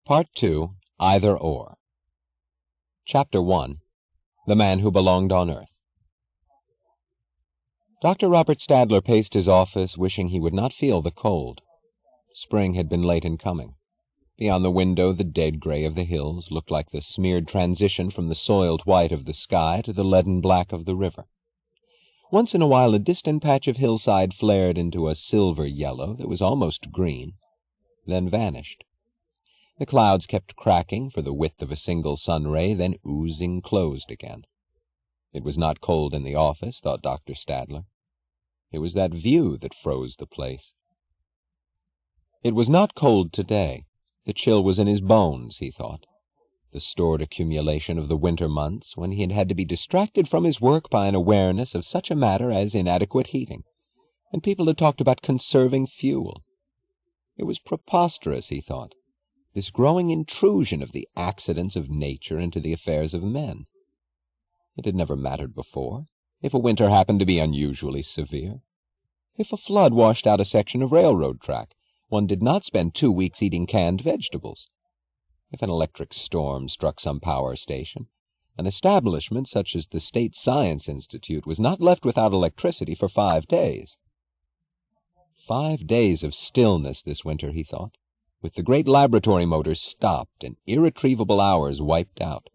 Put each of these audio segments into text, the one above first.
Part 2, Either Or. Chapter 1, The Man Who Belonged on Earth. Dr. Robert Stadler paced his office, wishing he would not feel the cold. Spring had been late in coming. Beyond the window, the dead gray of the hills looked like the smeared transition from the soiled white of the sky to the leaden black of the river. Once in a while a distant patch of hillside flared into a silver yellow that was almost green, then vanished. The clouds kept cracking for the width of a single sun ray, then oozing closed again. It was not cold in the office, thought Dr. Stadler. It was that view that froze the place. It was not cold today. The chill was in his bones, he thought. The stored accumulation of the winter months, when he had had to be distracted from his work by an awareness of such a matter as inadequate heating, and people had talked about conserving fuel. It was preposterous, he thought, this growing intrusion of the accidents of nature into the affairs of men. It had never mattered before. If a winter happened to be unusually severe, if a flood washed out a section of railroad track, one did not spend 2 weeks eating canned vegetables. If an electric storm struck some power station, an establishment such as the State Science Institute was not left without electricity for 5 days. 5 days of stillness this winter, he thought, with the great laboratory motors stopped and irretrievable hours wiped out,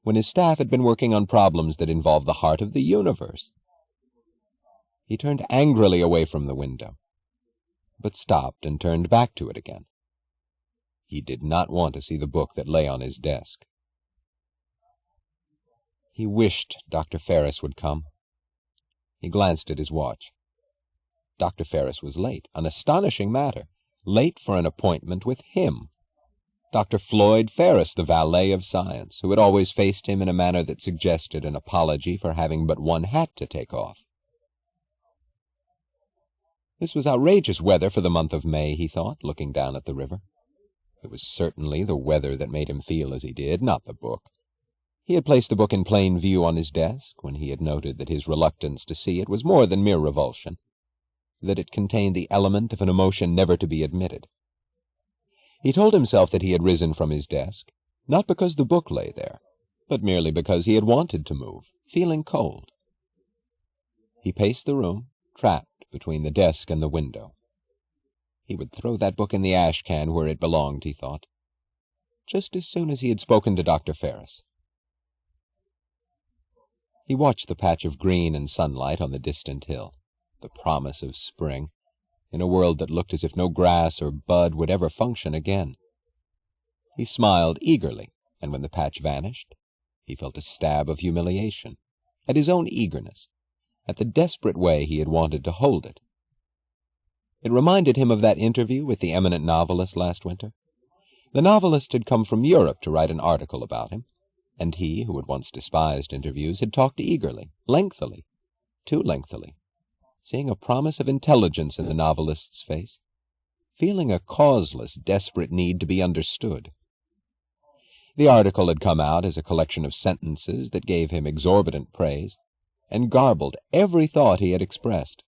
when his staff had been working on problems that involved the heart of the universe. He turned angrily away from the window, but stopped and turned back to it again. He did not want to see the book that lay on his desk. He wished Dr. Ferris would come. He glanced at his watch. Dr. Ferris was late, an astonishing matter, late for an appointment with him. Dr. Floyd Ferris, the valet of science, who had always faced him in a manner that suggested an apology for having but one hat to take off. This was outrageous weather for the month of May, he thought, looking down at the river. It was certainly the weather that made him feel as he did, not the book. He had placed the book in plain view on his desk when he had noted that his reluctance to see it was more than mere revulsion, that it contained the element of an emotion never to be admitted. He told himself that he had risen from his desk, not because the book lay there, but merely because he had wanted to move, feeling cold. He paced the room, trapped between the desk and the window. He would throw that book in the ash can where it belonged, he thought, just as soon as he had spoken to Dr. Ferris. He watched the patch of green and sunlight on the distant hill, the promise of spring, in a world that looked as if no grass or bud would ever function again. He smiled eagerly, and when the patch vanished, he felt a stab of humiliation at his own eagerness, at the desperate way he had wanted to hold it. It reminded him of that interview with the eminent novelist last winter. The novelist had come from Europe to write an article about him, and he, who had once despised interviews, had talked eagerly, lengthily, too lengthily, seeing a promise of intelligence in the novelist's face, feeling a causeless, desperate need to be understood. The article had come out as a collection of sentences that gave him exorbitant praise, and garbled every thought he had expressed.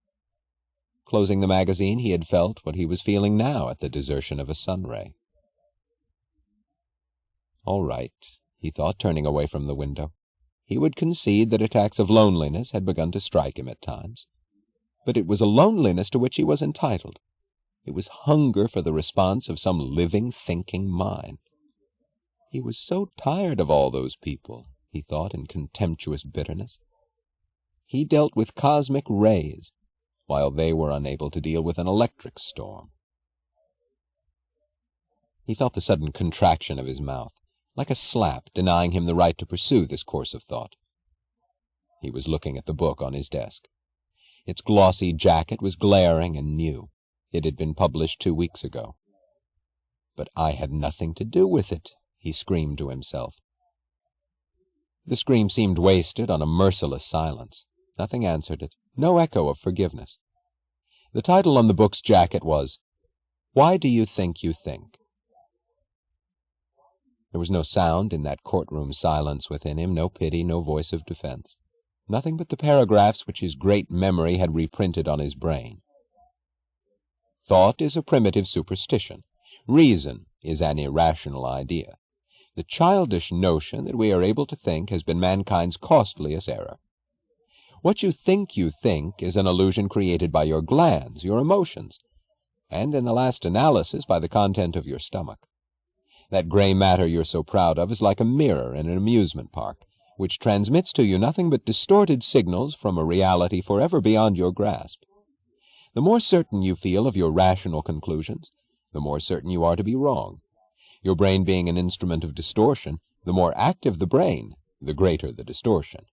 Closing the magazine, he had felt what he was feeling now at the desertion of a sun ray. All right, he thought, turning away from the window. He would concede that attacks of loneliness had begun to strike him at times. But it was a loneliness to which he was entitled. It was hunger for the response of some living, thinking mind. He was so tired of all those people, he thought in contemptuous bitterness. He dealt with cosmic rays, while they were unable to deal with an electric storm. He felt the sudden contraction of his mouth, like a slap denying him the right to pursue this course of thought. He was looking at the book on his desk. Its glossy jacket was glaring and new. It had been published 2 weeks ago. But I had nothing to do with it, he screamed to himself. The scream seemed wasted on a merciless silence. Nothing answered it, no echo of forgiveness. The title on the book's jacket was, "Why Do You Think You Think?" There was no sound in that courtroom silence within him, no pity, no voice of defense. Nothing but the paragraphs which his great memory had reprinted on his brain. Thought is a primitive superstition. Reason is an irrational idea. The childish notion that we are able to think has been mankind's costliest error. What you think is an illusion created by your glands, your emotions, and in the last analysis by the content of your stomach. That gray matter you're so proud of is like a mirror in an amusement park, which transmits to you nothing but distorted signals from a reality forever beyond your grasp. The more certain you feel of your rational conclusions, the more certain you are to be wrong. Your brain being an instrument of distortion, the more active the brain, the greater the distortion.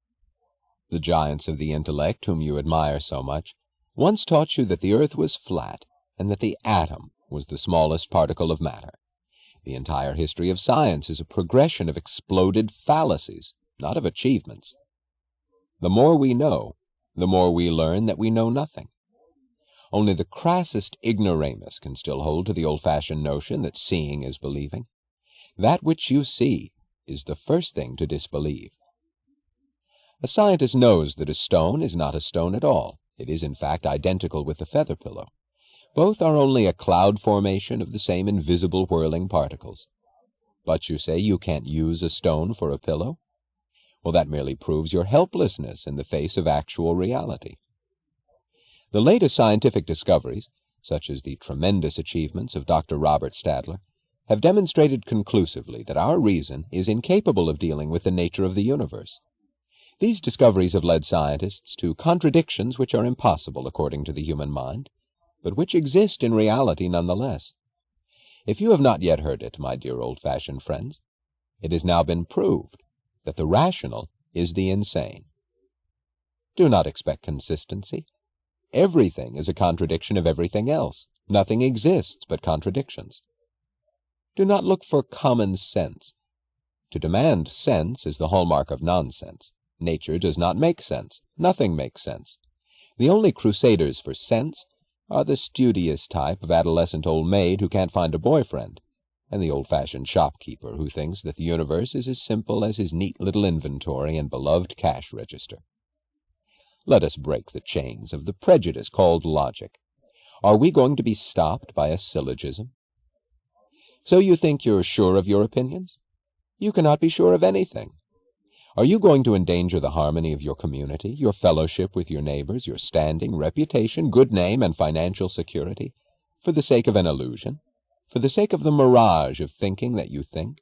The giants of the intellect, whom you admire so much, once taught you that the earth was flat, and that the atom was the smallest particle of matter. The entire history of science is a progression of exploded fallacies, not of achievements. The more we know, the more we learn that we know nothing. Only the crassest ignoramus can still hold to the old-fashioned notion that seeing is believing. That which you see is the first thing to disbelieve. A scientist knows that a stone is not a stone at all. It is, in fact, identical with the feather pillow. Both are only a cloud formation of the same invisible whirling particles. But you say you can't use a stone for a pillow? Well, that merely proves your helplessness in the face of actual reality. The latest scientific discoveries, such as the tremendous achievements of Dr. Robert Stadler, have demonstrated conclusively that our reason is incapable of dealing with the nature of the universe. These discoveries have led scientists to contradictions which are impossible according to the human mind, but which exist in reality nonetheless. If you have not yet heard it, my dear old-fashioned friends, it has now been proved that the rational is the insane. Do not expect consistency. Everything is a contradiction of everything else. Nothing exists but contradictions. Do not look for common sense. To demand sense is the hallmark of nonsense. Nature does not make sense. Nothing makes sense. The only crusaders for sense are the studious type of adolescent old maid who can't find a boyfriend, and the old-fashioned shopkeeper who thinks that the universe is as simple as his neat little inventory and beloved cash register. Let us break the chains of the prejudice called logic. Are we going to be stopped by a syllogism? So you think you're sure of your opinions? You cannot be sure of anything. Are you going to endanger the harmony of your community, your fellowship with your neighbors, your standing, reputation, good name, and financial security, for the sake of an illusion, for the sake of the mirage of thinking that you think?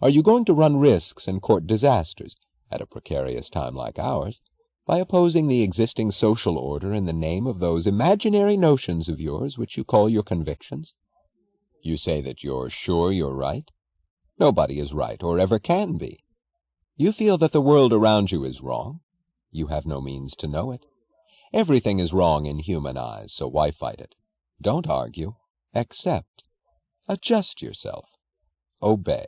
Are you going to run risks and court disasters, at a precarious time like ours, by opposing the existing social order in the name of those imaginary notions of yours which you call your convictions? You say that you're sure you're right. Nobody is right, or ever can be. You feel that the world around you is wrong. You have no means to know it. Everything is wrong in human eyes, so why fight it? Don't argue. Accept. Adjust yourself. Obey.